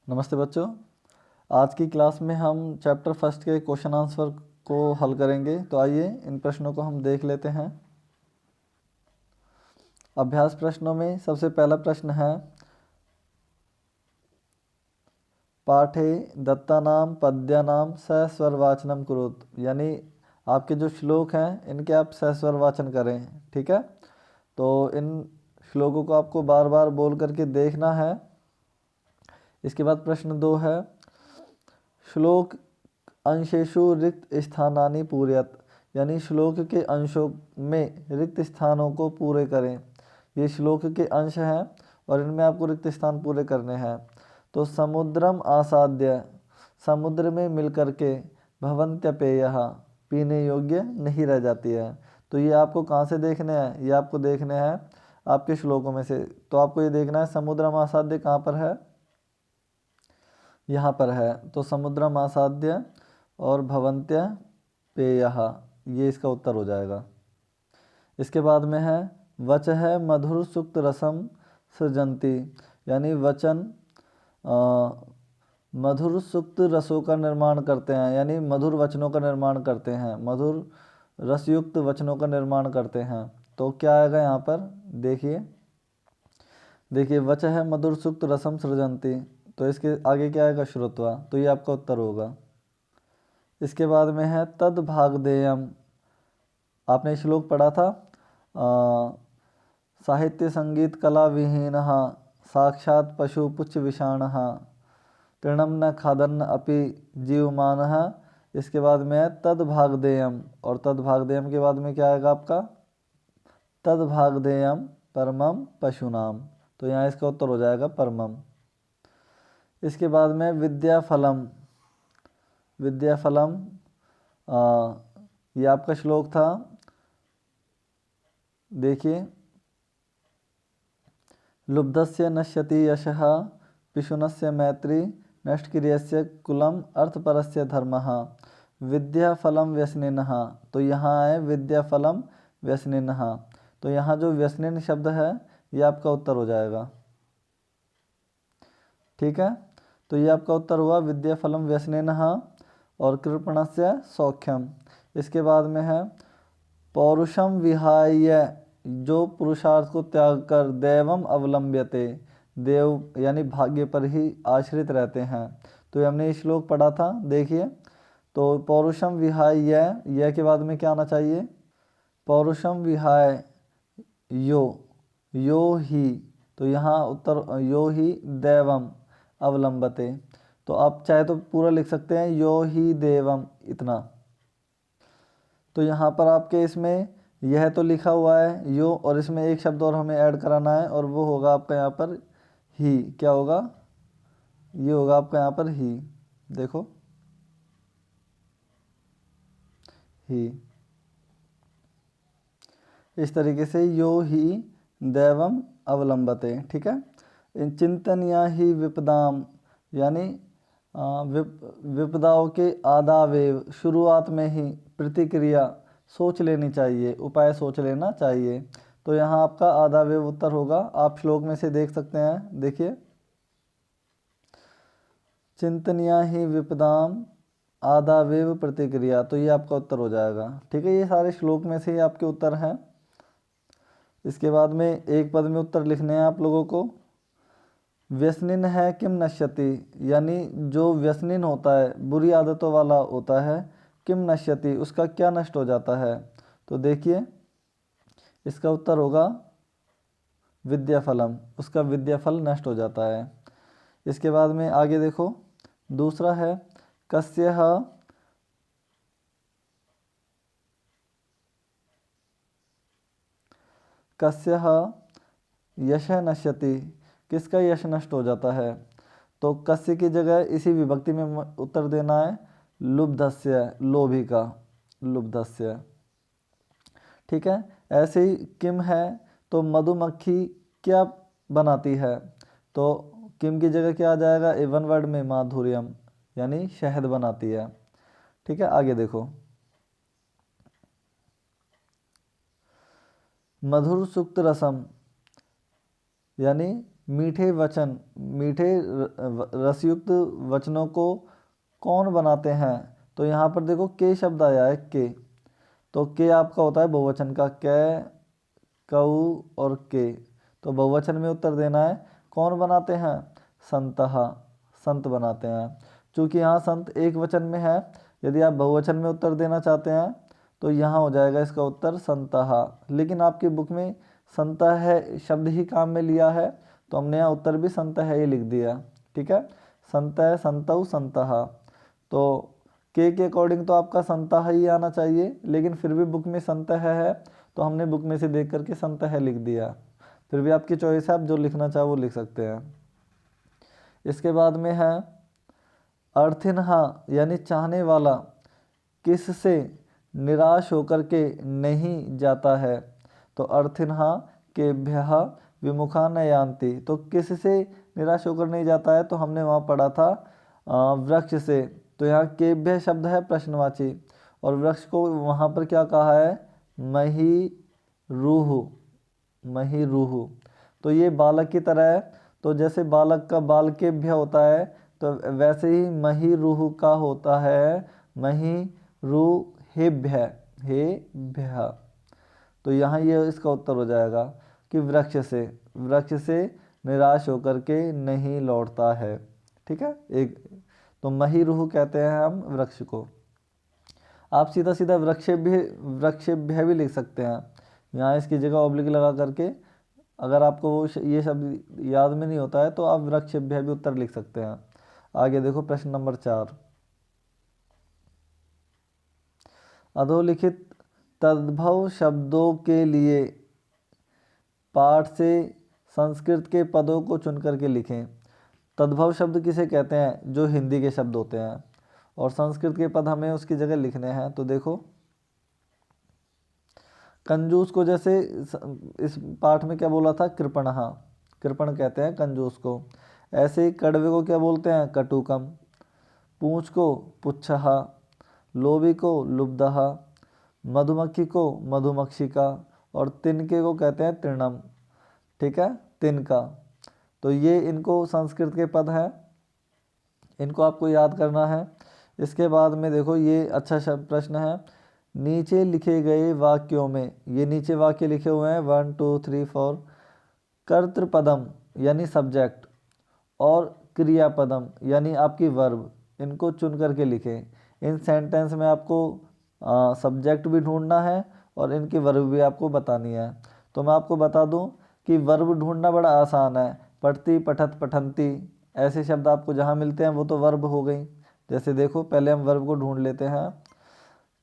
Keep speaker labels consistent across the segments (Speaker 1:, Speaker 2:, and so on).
Speaker 1: नमस्ते बच्चों। आज की क्लास में हम चैप्टर फर्स्ट के क्वेश्चन आंसर को हल करेंगे। तो आइए इन प्रश्नों को हम देख लेते हैं। अभ्यास प्रश्नों में सबसे पहला प्रश्न है, पाठे दत्तानाम पद्यानां सस्वरवाचनम कुरुत। यानी आपके जो श्लोक हैं इनके आप सस्वर वाचन करें। ठीक है, तो इन श्लोकों को आपको बार बार बोल करके देखना है। इसके बाद प्रश्न 2 है, श्लोक अंशेषु रिक्त स्थानानि पूरयत। यानी श्लोक के अंशों में रिक्त स्थानों को पूरे करें। ये श्लोक के अंश हैं और इनमें आपको रिक्त स्थान पूरे करने हैं। तो समुद्रम आसाद्य, समुद्र में मिल करके, भवन्त्यपेयः, पीने योग्य नहीं रह जाती है। तो ये आपको कहाँ से देखने हैं? ये आपको देखने हैं आपके श्लोकों में से। तो आपको ये देखना है समुद्रम आसाद्य कहाँ पर है, यहाँ पर है। तो समुद्रम आसाद्य और भवन्त्य पेयः, ये इसका उत्तर हो जाएगा। इसके बाद में है, वच है मधुर सुक्त रसम सृजंती। यानी वचन मधुर सुक्त रसों का निर्माण करते हैं, यानी मधुर वचनों का निर्माण करते हैं, मधुर रसयुक्त वचनों का निर्माण करते हैं। तो क्या आएगा यहाँ पर? देखिए वच है मधुर सुक्त रसम सृजंती, तो इसके आगे क्या आएगा? श्रुत्वा। तो ये आपका उत्तर होगा। इसके बाद में है तद भागधेयम। आपने श्लोक पढ़ा था, साहित्य संगीत कला विहीन साक्षात पशु पुच्छ विषाण तृणम न खादन्न अपि जीवमान। इसके बाद में है तद भागधेयम, और तद भागधेयम के बाद में क्या आएगा आपका? तद भागधेयम परमम पशुनाम। तो यहाँ इसका उत्तर हो जाएगा परमम। इसके बाद में विद्याफलम। विद्याफलम ये आपका श्लोक था। देखिए, लुब्धस्य नश्यति यशः पिशुनस्य मैत्री नष्टक्रियस्य कुलम अर्थपरस्य धर्मः विद्याफलम व्यसनिनः। तो यहाँ है विद्याफलम व्यसनिनः। तो यहाँ जो व्यसनिन शब्द है ये आपका उत्तर हो जाएगा। ठीक है, तो ये आपका उत्तर हुआ विद्याफलम व्यसनिनः और कृपणस्य सौख्यम। इसके बाद में है पौरुषम विहाय, जो पुरुषार्थ को त्याग कर दैवम अवलंब्यते, देव यानी भाग्य पर ही आश्रित रहते हैं। तो हमने ये श्लोक पढ़ा था। देखिए, तो पौरुषम विहाय यह के बाद में क्या आना चाहिए? पौरुषम विहाय यो ही। तो यहाँ उत्तर यो ही दैवम अवलंबते। तो आप चाहे तो पूरा लिख सकते हैं यो ही देवम, इतना। तो यहाँ पर आपके इसमें यह तो लिखा हुआ है यो, और इसमें एक शब्द और हमें ऐड कराना है, और वो होगा आपका यहाँ पर ही। क्या होगा? ये होगा आपका यहाँ पर ही। देखो, ही। इस तरीके से यो ही दैवम अवलंबते। ठीक है। चिंतनिया ही विपदाम, यानी विपदाओं के आदावेव, शुरुआत में ही प्रतिक्रिया सोच लेनी चाहिए, उपाय सोच लेना चाहिए। तो यहाँ आपका आदावेव उत्तर होगा। आप श्लोक में से देख सकते हैं। देखिए, चिंतनिया ही विपदाम आदावेव प्रतिक्रिया, तो ये आपका उत्तर हो जाएगा। ठीक है, ये सारे श्लोक में से ही आपके उत्तर हैं। इसके बाद में एक पद में उत्तर लिखने हैं आप लोगों को। व्यसनिन है किम नश्यति, यानी जो व्यसनिन होता है, बुरी आदतों वाला होता है, किम नश्यति, उसका क्या नष्ट हो जाता है? तो देखिए, इसका उत्तर होगा विद्याफलम, उसका विद्याफल नष्ट हो जाता है। इसके बाद में आगे देखो, दूसरा है कस्यः कस्यः यशः नश्यति, किसका यश नष्ट हो जाता है? तो कस्य की जगह इसी विभक्ति में उत्तर देना है लुब्धस्य, लोभी का, लुब्धस्य। ठीक है। ऐसे ही किम है, तो मधुमक्खी क्या बनाती है? तो किम की जगह क्या आ जाएगा? ए वन वर्ड में माधुर्यम, यानी शहद बनाती है। ठीक है, आगे देखो, मधुर सुक्त रसम, यानी मीठे वचन, मीठे रसयुक्त वचनों को कौन बनाते हैं? तो यहाँ पर देखो के शब्द आया है, के। तो के आपका होता है बहुवचन का, कै, कऊ और के। तो बहुवचन में उत्तर देना है। कौन बनाते हैं? संतः, संत बनाते हैं। चूँकि यहाँ संत एक वचन में है, यदि आप बहुवचन में उत्तर देना चाहते हैं तो यहाँ हो जाएगा इसका उत्तर संतः। लेकिन आपकी बुक में संतः है शब्द ही काम में लिया है, तो हमने यहाँ उत्तर भी संतः ही लिख दिया। ठीक है, संतः, संतौ, संतः। तो के अकॉर्डिंग तो आपका संतः ही आना चाहिए, लेकिन फिर भी बुक में संतः है तो हमने बुक में से देख करके संतः लिख दिया। फिर भी आपकी चॉइस है, आप जो लिखना चाहो वो लिख सकते हैं। इसके बाद में है अर्थिनहा, यानी चाहने वाला किससे निराश होकर के नहीं जाता है? तो अर्थिनहा केभ्यः विमुखा न यान्ति। तो किससे निराश होकर नहीं जाता है? तो हमने वहाँ पढ़ा था वृक्ष से। तो यहाँ केभ्य शब्द है प्रश्नवाची, और वृक्ष को वहाँ पर क्या कहा है? महीरुह, महीरुह। तो ये बालक की तरह है, तो जैसे बालक का बालकेभ्य होता है, तो वैसे ही महीरुह का होता है महीरुहेभ्य, हेभ्य। तो यहाँ ये इसका उत्तर हो जाएगा कि वृक्ष से, वृक्ष से निराश होकर के नहीं लौटता है। ठीक है, एक तो महीरुह कहते हैं हम वृक्ष को। आप सीधा सीधा वृक्षेभ्य, वृक्षेभ्य भी लिख सकते हैं। यहाँ इसकी जगह ऑब्लिक लगा करके, अगर आपको वो ये शब्द याद में नहीं होता है तो आप वृक्षेभ्य भी उत्तर लिख सकते हैं। आगे देखो प्रश्न नंबर 4। अधोलिखित तद्भव शब्दों के लिए पाठ से संस्कृत के पदों को चुन करके लिखें। तद्भव शब्द किसे कहते हैं? जो हिंदी के शब्द होते हैं, और संस्कृत के पद हमें उसकी जगह लिखने हैं। तो देखो कंजूस को जैसे इस पाठ में क्या बोला था? कृपणहा, कृपण कहते हैं कंजूस को। ऐसे ही कड़वे को क्या बोलते हैं? कटुकम। पूंछ को पुच्छहा, लोभी को लुब्धहा, मधुमक्खी को मधुमक्षिका, और तिनके को कहते हैं तृणम। ठीक है, तिनका। तो ये इनको संस्कृत के पद हैं, इनको आपको याद करना है। इसके बाद में देखो ये अच्छा प्रश्न है। नीचे लिखे गए वाक्यों में, ये नीचे वाक्य लिखे हुए हैं 1 2 3 4, कर्तृपदम यानी सब्जेक्ट और क्रियापदम यानी आपकी वर्ब, इनको चुन करके लिखें। इन सेंटेंस में आपको सब्जेक्ट भी ढूंढना है और इनकी वर्ब भी आपको बतानी है। तो मैं आपको बता दूं कि वर्ब ढूंढना बड़ा आसान है। पढ़ती, पठत, पठंती, ऐसे शब्द आपको जहाँ मिलते हैं वो तो वर्ब हो गई। जैसे देखो पहले हम वर्ब को ढूंढ लेते हैं।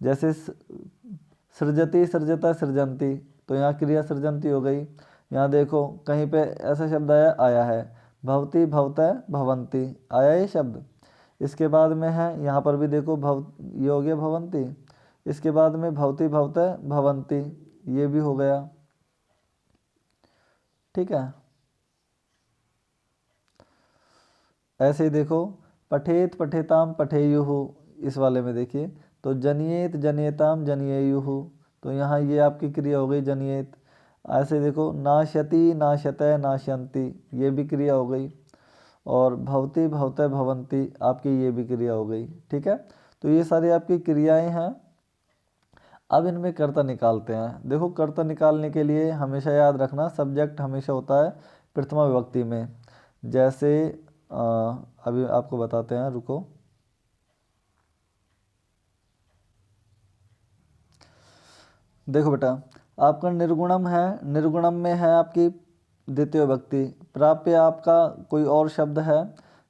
Speaker 1: जैसे सृजति, सृजता, सृजंती, तो यहाँ क्रिया सृजंती हो गई। यहाँ देखो कहीं पे ऐसा शब्द आया है भवती, भवतः, भवंती, आया ये शब्द। इसके बाद में है यहाँ पर भी देखो भव, ये हो गया भवंती। इसके बाद में भवती, भवतः, भवंती, ये भी हो गया। ठीक है, ऐसे ही देखो पठेत, पठेताम, पठेयुः, इस वाले में देखिए तो जनियेत, जनियताम, जनियेयुः, तो यहाँ ये आपकी क्रिया हो गई जनियेत। ऐसे देखो नाशयति, नाशयतः, नाशयन्ति, ये भी क्रिया हो गई। और भवती, भवतः, भवंती, आपकी ये भी क्रिया हो गई। ठीक है, तो ये सारी आपकी क्रियाएं हैं। अब इनमें कर्ता निकालते हैं। देखो कर्ता निकालने के लिए हमेशा याद रखना सब्जेक्ट हमेशा होता है प्रथमा विभक्ति में। जैसे अभी आपको बताते हैं, रुको। देखो बेटा, आपका निर्गुणम है, निर्गुणम में है आपकी द्वितीय विभक्ति। प्राप्य आपका कोई और शब्द है,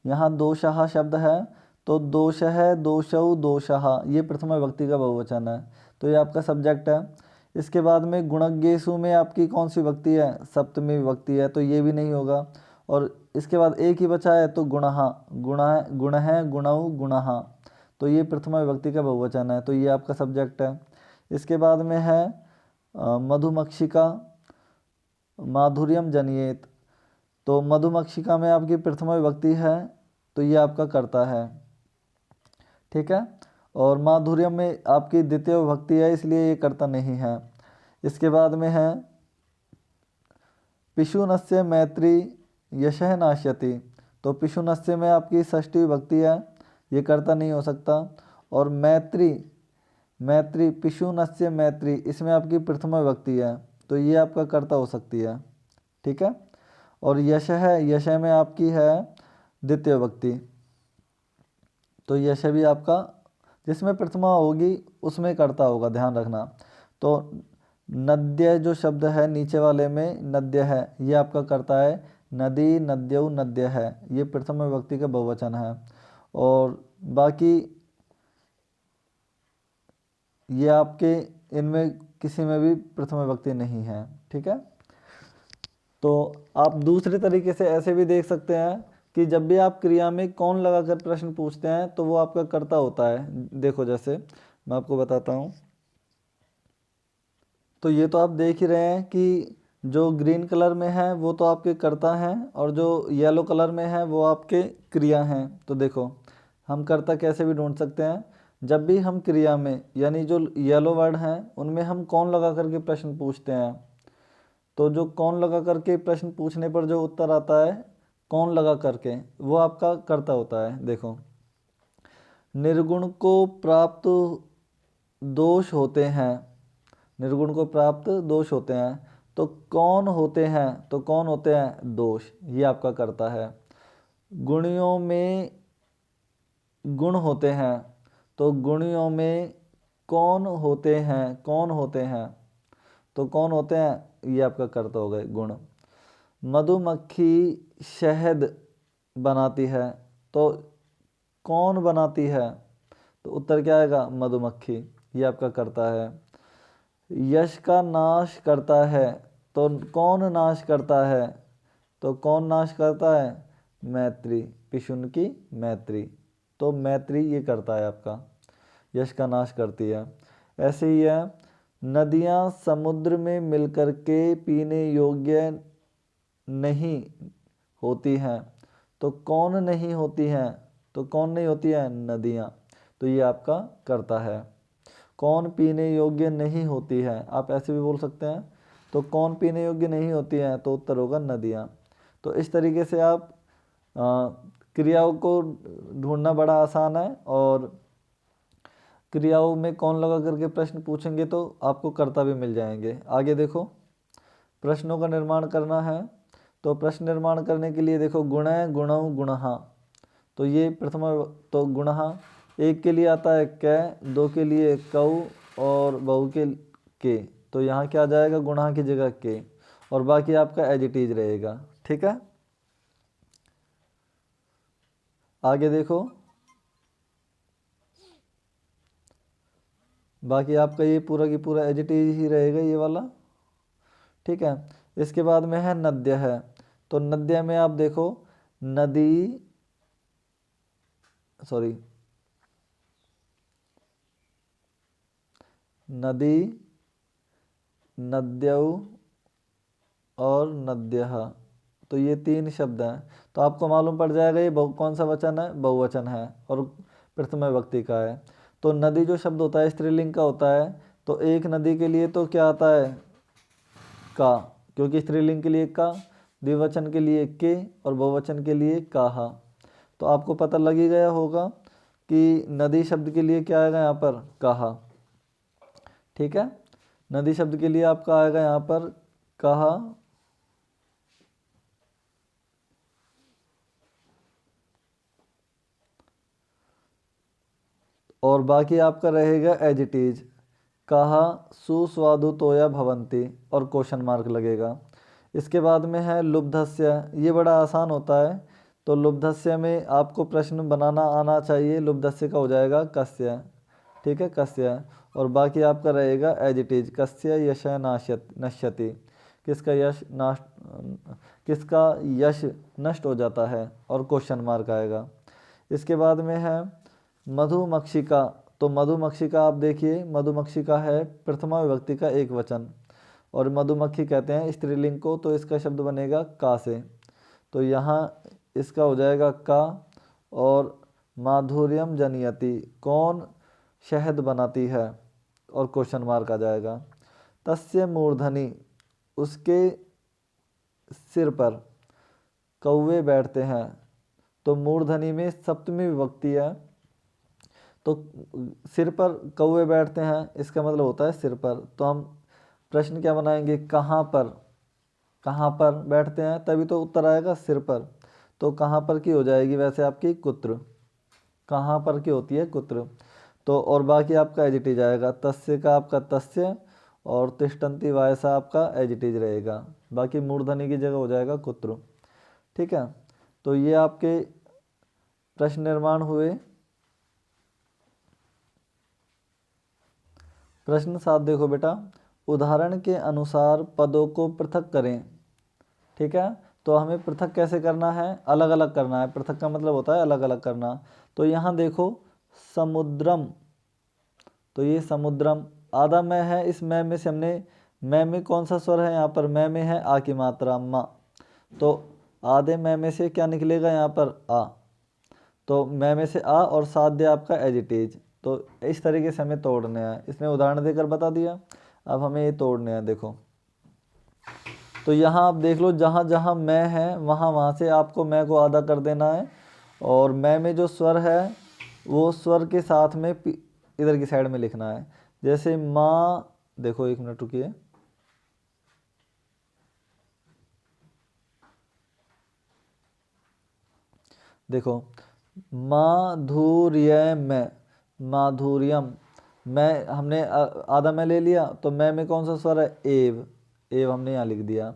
Speaker 1: यहाँ दोषः शब्द है, तो दोष है, दोषौ, दोषः, ये प्रथमा विभक्ति का बहुवचन है, तो ये आपका सब्जेक्ट है। इसके बाद में गुणज्ञेषु में आपकी कौन सी विभक्ति है? सप्तमी विभक्ति है, तो ये भी नहीं होगा। और इसके बाद एक ही बचा है, तो गुणः, गुण है, गुणौ, गुणः, तो ये प्रथमा विभक्ति का बहुवचन है, तो ये आपका सब्जेक्ट है। इसके बाद में है मधुमक्षिका, माधुर्यम जनियेत, तो मधुमक्षिका में आपकी प्रथमा विभक्ति है, तो ये आपका कर्ता है। ठीक है, और माधुर्यम में आपकी द्वितीय विभक्ति है, इसलिए ये कर्ता नहीं है। इसके बाद में है पिशुनस्य मैत्री यशः नाश्यति, तो पिशुनस्य में आपकी षष्ठी विभक्ति है, ये कर्ता नहीं हो सकता। और मैत्री, मैत्री पिशुनस्य मैत्री, इसमें आपकी प्रथमा विभक्ति है, तो ये आपका कर्ता हो सकती है, ठीक है। और यशः, यशः में आपकी है द्वितीय विभक्ति, तो यशः भी आपका जिसमें प्रथमा होगी उसमें कर्ता होगा, ध्यान रखना। तो नद्य जो शब्द है नीचे वाले में नद्य है, ये आपका कर्ता है। नदी, नद्यौ, नद्य है, ये प्रथम विभक्ति का बहुवचन है। और बाकी ये आपके इनमें किसी में भी प्रथम विभक्ति नहीं है, ठीक है। तो आप दूसरे तरीके से ऐसे भी देख सकते हैं कि जब भी आप क्रिया में कौन लगाकर प्रश्न पूछते हैं तो वो आपका कर्ता होता है। देखो जैसे मैं आपको बताता हूँ, तो ये तो आप देख ही रहे हैं कि जो ग्रीन कलर में है वो तो आपके कर्ता हैं और जो येलो कलर में है वो आपके क्रिया हैं। तो देखो हम कर्ता कैसे भी ढूंढ सकते हैं, जब भी हम क्रिया में यानी जो येलो वर्ड हैं उनमें हम कौन लगा करके प्रश्न पूछते हैं, तो जो कौन लगा करके प्रश्न पूछने पर जो उत्तर आता है कौन लगा करके, वो आपका कर्ता होता है। देखो निर्गुण को प्राप्त दोष होते हैं, निर्गुण को प्राप्त दोष होते हैं, तो कौन होते हैं, तो कौन होते हैं दोष, ये आपका कर्ता है। गुणियों में गुण होते हैं, तो गुणियों में कौन होते हैं, कौन होते हैं, तो कौन होते हैं, ये आपका कर्ता हो गए गुण। मधुमक्खी शहद बनाती है, तो कौन बनाती है, तो उत्तर क्या आएगा मधुमक्खी, ये आपका कर्ता है। यश का नाश करता है, तो कौन नाश करता है, तो कौन नाश करता है मैत्री, पिशुन की मैत्री, तो मैत्री ये करता है आपका, यश का नाश करती है। ऐसे ही है नदियाँ समुद्र में मिलकर के पीने योग्य नहीं होती हैं, तो कौन नहीं होती हैं, तो कौन नहीं होती है नदियाँ, तो ये आपका कर्ता है। कौन पीने योग्य नहीं होती है, आप ऐसे भी बोल सकते हैं, तो कौन पीने योग्य नहीं होती है, तो उत्तर होगा नदियाँ। तो इस तरीके से आप क्रियाओं को ढूंढना बड़ा आसान है, और क्रियाओं में कौन लगा करके प्रश्न पूछेंगे तो आपको कर्ता भी मिल जाएंगे। आगे देखो प्रश्नों का निर्माण करना है, तो प्रश्न निर्माण करने के लिए देखो गुणः, गुणौ, गुणः, तो ये प्रथमा, तो गुणः एक के लिए आता है कै, दो के लिए कौ और बहु के, तो यहाँ क्या आ जाएगा गुणः की जगह के, और बाकी आपका एज इट इज रहेगा, ठीक है। आगे देखो बाकी आपका ये पूरा की पूरा एज इट इज ही रहेगा ये वाला, ठीक है। इसके बाद में है नद्य है, तो नद्य में आप देखो नदी, सॉरी नदी, नद्यौ और नद्यः, तो ये तीन शब्द हैं, तो आपको मालूम पड़ जाएगा ये कौन सा वचन है, बहुवचन है और प्रथम विभक्ति का है। तो नदी जो शब्द होता है स्त्रीलिंग का होता है, तो एक नदी के लिए तो क्या आता है का, क्योंकि स्त्रीलिंग के लिए का, द्विवचन के लिए के और बहुवचन के लिए काहा। तो आपको पता लग ही गया होगा कि नदी शब्द के लिए क्या आएगा यहाँ पर काहा, ठीक है। नदी शब्द के लिए आपका आएगा यहाँ पर काहा, और बाकी आपका रहेगा एज इट इज, कहा सुस्वादु तोया भवंती और क्वेश्चन मार्क लगेगा। इसके बाद में है लुब्धस्य, ये बड़ा आसान होता है, तो लुब्धस्य में आपको प्रश्न बनाना आना चाहिए, लुब्धस्य का हो जाएगा कस्य, ठीक है कस्य, और बाकी आपका रहेगा एज इट इज, कस्य यश नश्यति, किसका यश नाश, किसका यश नष्ट हो जाता है, और क्वेश्चन मार्क आएगा। इसके बाद में है मधुमक्षिका, तो मधुमक्षिका आप देखिए मधुमक्षिका है प्रथमा विभक्ति का एक वचन, और मधुमक्खी कहते हैं स्त्रीलिंग को, तो इसका शब्द बनेगा का से, तो यहाँ इसका हो जाएगा का। और माधुर्यम जनयति, कौन शहद बनाती है, और क्वेश्चन मार्क आ जाएगा। तस्य मूर्धनि, उसके सिर पर, कौवे बैठते हैं, तो मूर्धनी में सप्तमी विभक्ति है, तो सिर पर कौवे बैठते हैं इसका मतलब होता है सिर पर। तो हम प्रश्न क्या बनाएंगे, कहाँ पर, कहाँ पर बैठते हैं, तभी तो उत्तर आएगा सिर पर। तो कहाँ पर की हो जाएगी वैसे आपकी कुत्र, कहाँ पर की होती है कुत्र। तो और बाकी आपका एजिटिज आएगा, तस्य का आपका तस्य और तिष्ठन्ति वायसा आपका एजिटिज रहेगा, बाकी मूर्धनी की जगह हो जाएगा कुत्र। ठीक है, तो ये आपके प्रश्न निर्माण हुए। प्रश्न 7 देखो बेटा, उदाहरण के अनुसार पदों को पृथक करें। ठीक है, तो हमें पृथक कैसे करना है, अलग अलग करना है। पृथक का मतलब होता है अलग अलग करना। तो यहाँ देखो समुद्रम, तो ये समुद्रम आधा मैं है, इस मैं में से हमने, मैं में कौन सा स्वर है यहाँ पर, मैं में है आ की मात्रा मा, तो आधे मैं में से क्या निकलेगा यहाँ पर आ, तो मैं में से आ और साध्य आपका एजिटेज। तो इस तरीके से हमें तोड़ने हैं, इसने उदाहरण देकर बता दिया, अब हमें ये तोड़ने हैं। देखो तो यहाँ आप देख लो, जहाँ जहाँ मैं है वहाँ वहाँ से आपको मैं को आधा कर देना है, और मैं में जो स्वर है वो स्वर के साथ में इधर की साइड में लिखना है। जैसे माँ, देखो एक मिनट रुकिए, देखो माधुर्यम, माधुर्यम, मैं हमने आधा मैं ले लिया, तो मैं में कौन सा स्वर है एव, एव हमने यहाँ लिख दिया।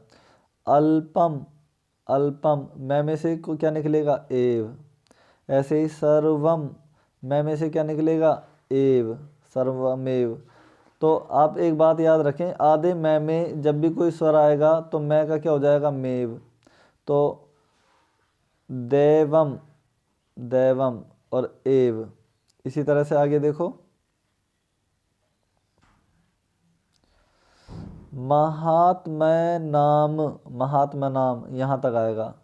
Speaker 1: अल्पम, अल्पम मैं में से क्या निकलेगा एव। ऐसे ही सर्वम, मैं में से क्या निकलेगा एव, सर्वमेव। तो आप एक बात याद रखें, आधे मैं में जब भी कोई स्वर आएगा तो मैं का क्या हो जाएगा मेव। तो देवम, दैवम और एव। इसी तरह से आगे देखो, महात्म नाम, महात्मा नाम यहाँ तक आएगा,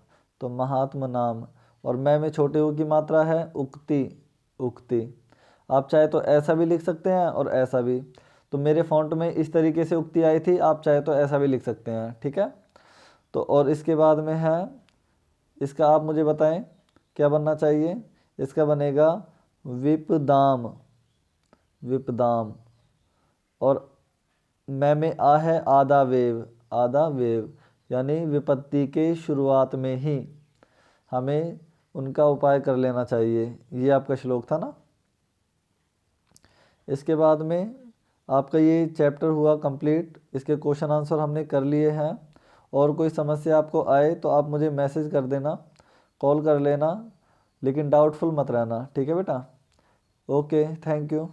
Speaker 1: तो महात्मा नाम, और मैं में छोटे ऊ की मात्रा है उक्ति, उक्ति। आप चाहे तो ऐसा भी लिख सकते हैं और ऐसा भी, तो मेरे फॉन्ट में इस तरीके से उक्ति आई थी, आप चाहे तो ऐसा भी लिख सकते हैं। ठीक है, तो और इसके बाद में है, इसका आप मुझे बताएं क्या बनना चाहिए, इसका बनेगा विपदाम, विपदाम। और मैं में आ है आधा वेव, आधा वेव, यानी विपत्ति के शुरुआत में ही हमें उनका उपाय कर लेना चाहिए। ये आपका श्लोक था ना। इसके बाद में आपका ये चैप्टर हुआ कंप्लीट, इसके क्वेश्चन आंसर हमने कर लिए हैं। और कोई समस्या आपको आए तो आप मुझे मैसेज कर देना, कॉल कर लेना, लेकिन डाउटफुल मत रहना। ठीक है बेटा, ओके, थैंक यू।